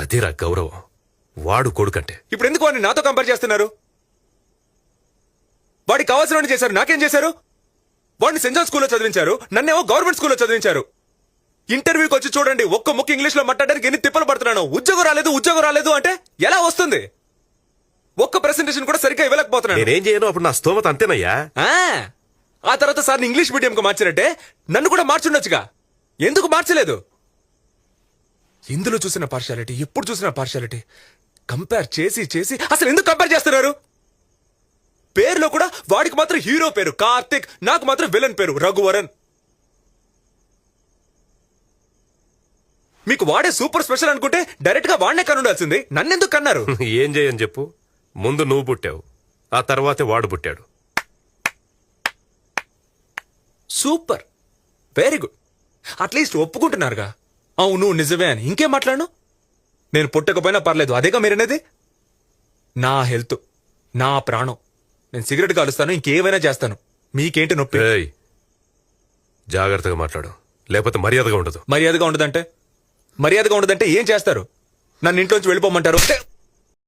అదిరా గౌరవం. వాడు కొడుకంటే. ఇప్పుడు ఎందుకు వాడిని నాతో కంపేర్ చేస్తున్నారు? వాడికి కావాల్సిన చేశారు, నాకేం చేశారు? వాడిని సెంట్ జాన్ స్కూల్లో చదివించారు, నన్నేమో గవర్నమెంట్ స్కూల్లో చదివించారు. ఇంటర్వ్యూకి వచ్చి చూడండి, ఒక్క ముక్క ఇంగ్లీష్ లో మాట్లాడడానికి ఎన్ని తిప్పలు పడుతున్నాను. ఉద్యోగం రాలేదు అంటే ఎలా వస్తుంది? ఒక్క ప్రెసెంటేషన్ కూడా సరిగ్గా ఇవ్వలేకపోతున్నాను. నేనేం చేయను, అప్పుడు నా స్తోమత అంతేనయ్యా. ఆ తర్వాత సార్ని ఇంగ్లీష్ మీడియంకి మార్చారంటే నన్ను కూడా మార్చుండొచ్చుగా. ఎందుకు మార్చలేదు? ఇందులో చూసిన పార్షాలిటీ, ఎప్పుడు చూసిన పార్షాలిటీ. కంపేర్ చేసి చేసి అసలు ఎందుకు కంపేర్ చేస్తున్నారు? పేరులో కూడా వాడికి మాత్రం హీరో పేరు కార్తిక్, నాకు మాత్రం విలన్ పేరు రఘువరన్. మీకు వాడే సూపర్ స్పెషల్ అనుకుంటే డైరెక్ట్ గా వాడినే కనుండాల్సింది. నన్నెందుకు కన్నారు? ఏం చేయని చెప్పు. ముందు నువ్వు పుట్టావు, ఆ తర్వాతే వాడు పుట్టాడు. Super, very good. అట్లీస్ట్ ఒప్పుకుంటున్నారుగా. అవును నిజమే అని. ఇంకేం మాట్లాడను? నేను పుట్టకపోయినా పర్లేదు, అదేగా మీరనేది. నా హెల్త్, నా ప్రాణం. నేను సిగరెట్ కాలుస్తాను, ఇంకేమైనా చేస్తాను. మీకేంటి నొప్పి? జాగ్రత్తగా మాట్లాడు, లేకపోతే మర్యాదగా ఉండదు. మర్యాదగా ఉండదంటే ఏం చేస్తారు? నన్ను ఇంట్లోంచి వెళ్ళిపోమంటారు?